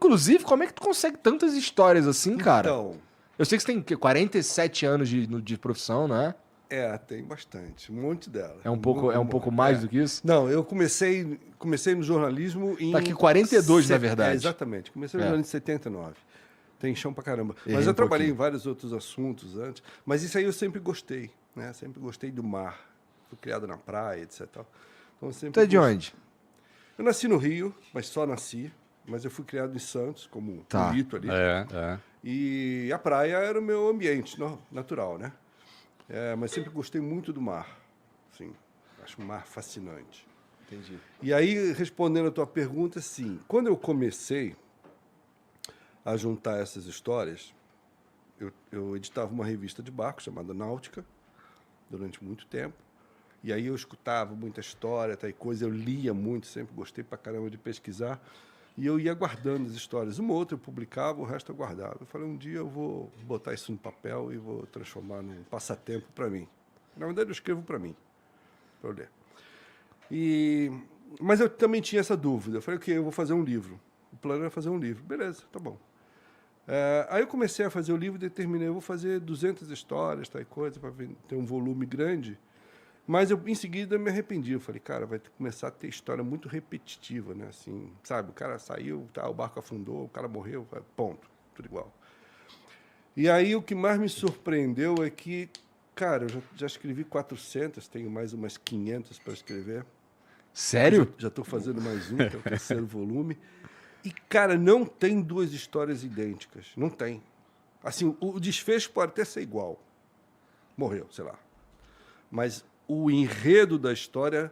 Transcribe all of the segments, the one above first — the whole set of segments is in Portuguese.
Inclusive, como é que tu consegue tantas histórias assim, cara? Então, Eu sei que você tem 47 anos de profissão, né? tem bastante, um monte dela. É um pouco mais do que isso? Não, eu comecei no jornalismo em... Tá aqui 42, na verdade. Exatamente, comecei no jornalismo em 79. Tem chão pra caramba. Errei Mas eu um trabalhei pouquinho. em vários outros assuntos antes. Mas isso aí eu sempre gostei, né? Sempre gostei do mar. Fui criado na praia, etc. Então, eu sempre Tu é de gostei. onde? Eu nasci no Rio, mas só nasci. Mas eu fui criado em Santos, como Tá. um mito ali. E a praia era o meu ambiente natural, né? Mas sempre gostei muito do mar. Assim, acho o mar fascinante. Entendi. E aí, respondendo a tua pergunta, sim, quando eu comecei a juntar essas histórias, eu editava uma revista de barco chamada Náutica, durante muito tempo. E aí eu escutava muita história, tal coisa, eu lia muito, sempre gostei pra caramba de pesquisar. E eu ia guardando as histórias. Uma ou outra eu publicava, o resto eu guardava. Eu falei, um dia eu vou botar isso no papel e vou transformar num passatempo para mim. Na verdade, eu escrevo para mim, para eu ler. Mas eu também tinha essa dúvida. Eu falei, ok, eu vou fazer um livro. O plano era fazer um livro. Beleza, tá bom. Aí eu comecei a fazer o livro e determinei, eu vou fazer 200 histórias, tal coisa, para ter um volume grande. Mas eu, em seguida, me arrependi. Eu falei, cara, vai começar a ter história muito repetitiva, né? Assim, sabe, o cara saiu, tá, o barco afundou, o cara morreu, ponto, tudo igual. E aí o que mais me surpreendeu é que, cara, eu já escrevi 400, tenho mais umas 500 para escrever. Sério? Já estou fazendo mais um, que é o terceiro volume. E, cara, não tem duas histórias idênticas. Não tem. Assim, o desfecho pode até ser igual. Morreu, sei lá. Mas o enredo da história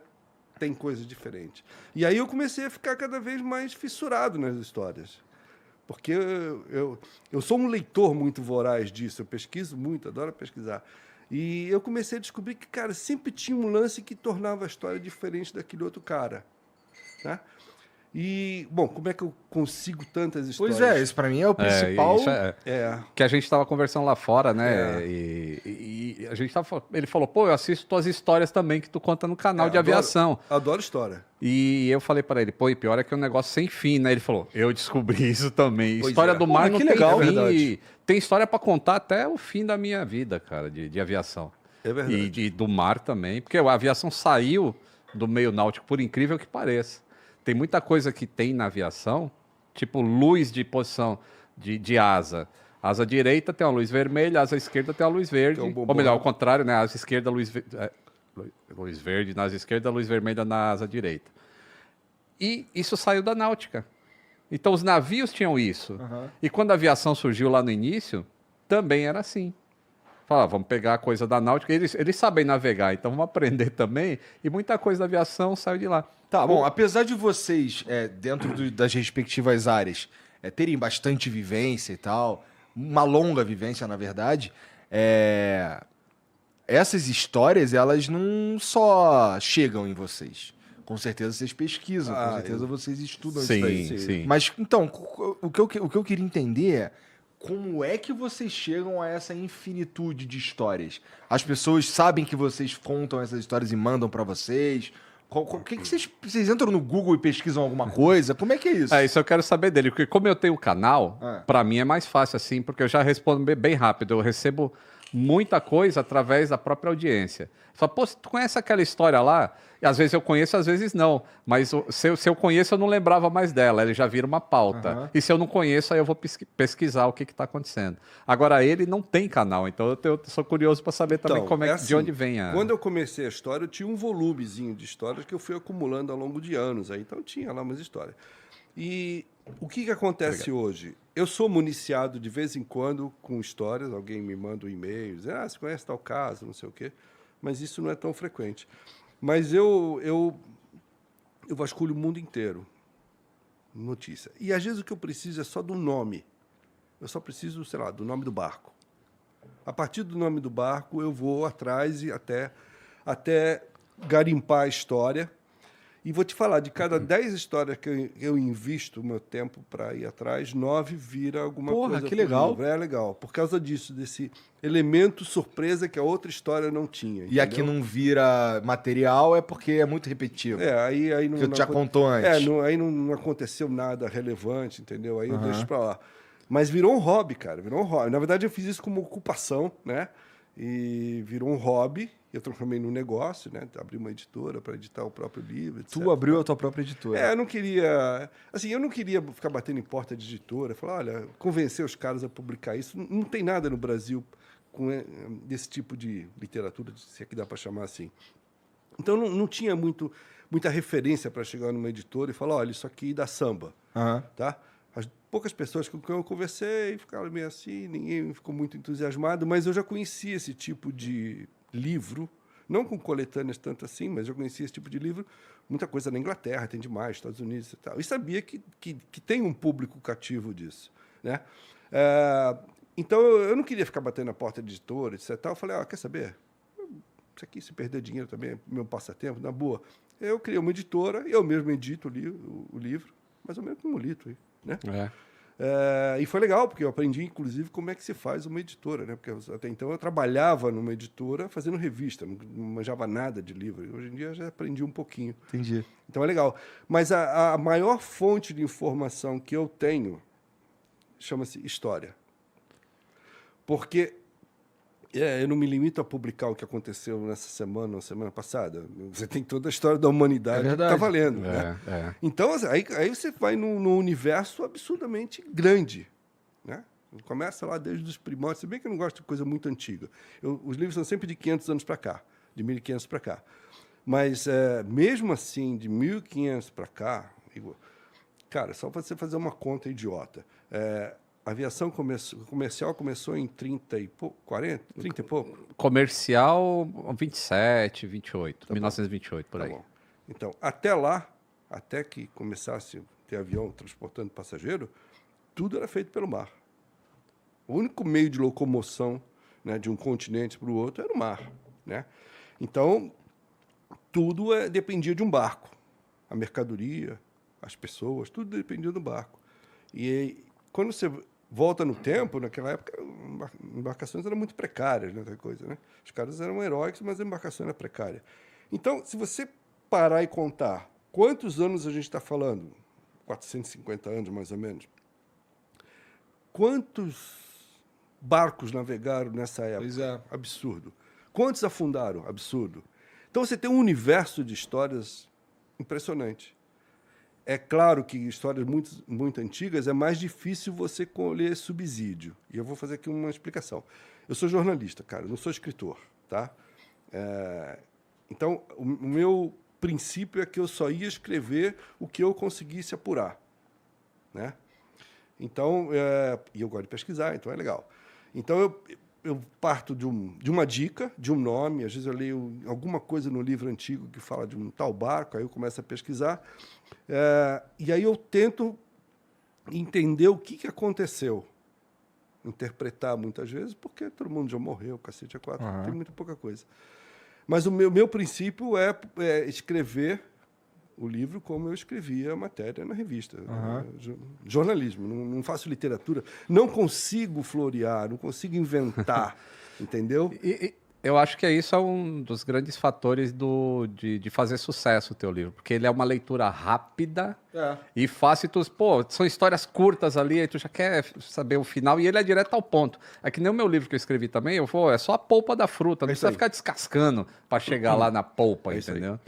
tem coisas diferentes. E aí eu comecei a ficar cada vez mais fissurado nas histórias. Porque eu sou um leitor muito voraz disso. Eu pesquiso muito, adoro pesquisar. E eu comecei a descobrir que, cara, sempre tinha um lance que tornava a história diferente daquele outro cara, né? E, bom, como é que eu consigo tantas histórias? Pois é, isso pra mim é o principal. Isso que a gente tava conversando lá fora, né? É. E a gente tava. Ele falou, pô, eu assisto tuas histórias também que tu conta no canal de adoro, aviação. Adoro história. E eu falei para ele, pô, e pior é que é um negócio sem fim, né? Ele falou, eu descobri isso também. Pois História é. do mar Pô, não que tem legal, fim. verdade. Tem história para contar até o fim da minha vida, cara, de aviação. É verdade. E do mar também, porque a aviação saiu do meio náutico, por incrível que pareça. Tem muita coisa que tem na aviação, tipo luz de posição de asa. Asa direita tem uma luz vermelha, asa esquerda tem uma luz verde. Tem um Ou bombom. melhor, ao contrário, né? Asa esquerda, luz verde na asa esquerda, luz vermelha na asa direita. E isso saiu da náutica. Então os navios tinham isso. Uhum. E quando a aviação surgiu lá no início, também era assim. Fala, vamos pegar a coisa da náutica. Eles sabem navegar, então vamos aprender também. E muita coisa da aviação saiu de lá. Tá, bom, apesar de vocês, dentro das respectivas áreas, terem bastante vivência e tal, uma longa vivência, na verdade, essas histórias, elas não só chegam em vocês. Com certeza vocês pesquisam, com certeza vocês estudam isso daí. Sim. Mas, então, o que eu queria entender é como é que vocês chegam a essa infinitude de histórias? As pessoas sabem que vocês contam essas histórias e mandam pra vocês? O que vocês entram no Google e pesquisam alguma coisa? Como é que é isso? Isso eu quero saber dele, porque como eu tenho o canal, Ah. pra mim é mais fácil assim, porque eu já respondo bem rápido. Eu recebo muita coisa através da própria audiência. Fala, pô, tu conhece aquela história lá? E às vezes eu conheço, às vezes não. Mas se eu conheço, eu não lembrava mais dela. Ele já vira uma pauta. Aham. E se eu não conheço, aí eu vou pesquisar o que está acontecendo. Agora, ele não tem canal, então eu sou curioso para saber também Então, de assim, onde vem a... Quando eu comecei a história, eu tinha um volumezinho de histórias que eu fui acumulando ao longo de anos. Aí, então, tinha lá umas histórias. E o que acontece hoje? Eu sou municiado de vez em quando com histórias, alguém me manda um e-mail, diz, você conhece tal caso, não sei o quê, mas isso não é tão frequente. Mas eu vasculho o mundo inteiro, notícia. E às vezes o que eu preciso é só do nome. Eu só preciso, sei lá, do nome do barco. A partir do nome do barco, eu vou atrás e até garimpar a história. E vou te falar, de cada 10 histórias que eu invisto o meu tempo para ir atrás, 9 vira alguma Porra, coisa. que pro legal. livro. É legal. Por causa disso, desse elemento surpresa que a outra história não tinha. E aqui não vira material é porque é muito repetitivo. Aí não. Que tu já contou antes. Aí não aconteceu nada relevante, entendeu? Aí eu deixo para lá. Mas virou um hobby, cara. Virou um hobby. Na verdade, eu fiz isso como ocupação, né? E virou um hobby. Eu transformei num negócio, né? Abri uma editora para editar o próprio livro, etc. Tu abriu a tua própria editora. Eu não queria... Assim, eu não queria ficar batendo em porta de editora. Falar, olha, convencer os caras a publicar isso. Não tem nada no Brasil com desse tipo de literatura, se é que dá para chamar assim. Então, não tinha muita referência para chegar numa editora e falar, olha, isso aqui dá samba, tá? As poucas pessoas com quem eu conversei ficaram meio assim, ninguém ficou muito entusiasmado, mas eu já conhecia esse tipo de livro, não com coletâneas tanto assim, mas eu conhecia esse tipo de livro, muita coisa na Inglaterra, tem demais, Estados Unidos e tal. E sabia que tem um público cativo disso, né? Então, eu não queria ficar batendo na porta de editora, etc. Eu falei, quer saber? Isso aqui, se perder dinheiro também é meu passatempo, na boa. Eu criei uma editora, eu mesmo edito o livro, mais ou menos como o Lito, né? E foi legal, porque eu aprendi, inclusive, como é que se faz uma editora, né? Porque até então eu trabalhava numa editora fazendo revista, não manjava nada de livro. Hoje em dia eu já aprendi um pouquinho. Entendi. Então é legal. Mas a maior fonte de informação que eu tenho chama-se história. Porque eu não me limito a publicar o que aconteceu nessa semana ou semana passada. Você tem toda a história da humanidade que está valendo. Né? Então, aí você vai num universo absurdamente grande. Né? Começa lá desde os primórdios. Se bem que eu não gosto de coisa muito antiga. Os livros são sempre de 500 anos para cá, de 1500 para cá. Mas, mesmo assim, de 1500 para cá, cara, só para você fazer uma conta idiota. A aviação comercial começou em 30 e pouco, 40? 30 e pouco? Comercial, 27, 28, 1928, por aí. Bom. Então, até lá, até que começasse a ter avião transportando passageiro, tudo era feito pelo mar. O único meio de locomoção, né, de um continente para o outro era o mar. Né? Então, tudo dependia de um barco. A mercadoria, as pessoas, tudo dependia do barco. E quando você volta no tempo, naquela época, embarcações eram muito precárias, né, outra coisa, né? Os caras eram heróicos, mas a embarcação era precária. Então, se você parar e contar quantos anos a gente está falando, 450 anos mais ou menos, quantos barcos navegaram nessa época? Pois é. Absurdo. Quantos afundaram? Absurdo. Então, você tem um universo de histórias impressionante. É claro que histórias muito, muito antigas é mais difícil você colher subsídio. E eu vou fazer aqui uma explicação. Eu sou jornalista, cara, não sou escritor, tá? Então, o meu princípio é que eu só ia escrever o que eu conseguisse apurar, né? Então, e eu gosto de pesquisar, então é legal. Então, eu parto de uma dica, de um nome, às vezes eu leio alguma coisa no livro antigo que fala de um tal barco, aí eu começo a pesquisar, e aí eu tento entender o que aconteceu. Interpretar muitas vezes, porque todo mundo já morreu, cacete A4, tem muito pouca coisa. Mas o meu princípio é escrever o livro como eu escrevia a matéria na revista. Jornalismo, não faço literatura, não consigo florear, não consigo inventar, entendeu? Eu acho que isso é um dos grandes fatores de fazer sucesso o teu livro, porque ele é uma leitura rápida e fácil. São histórias curtas ali, aí tu já quer saber o final, e ele é direto ao ponto. É que nem o meu livro que eu escrevi também, é só a polpa da fruta, não precisa ficar descascando para chegar lá na polpa, entendeu?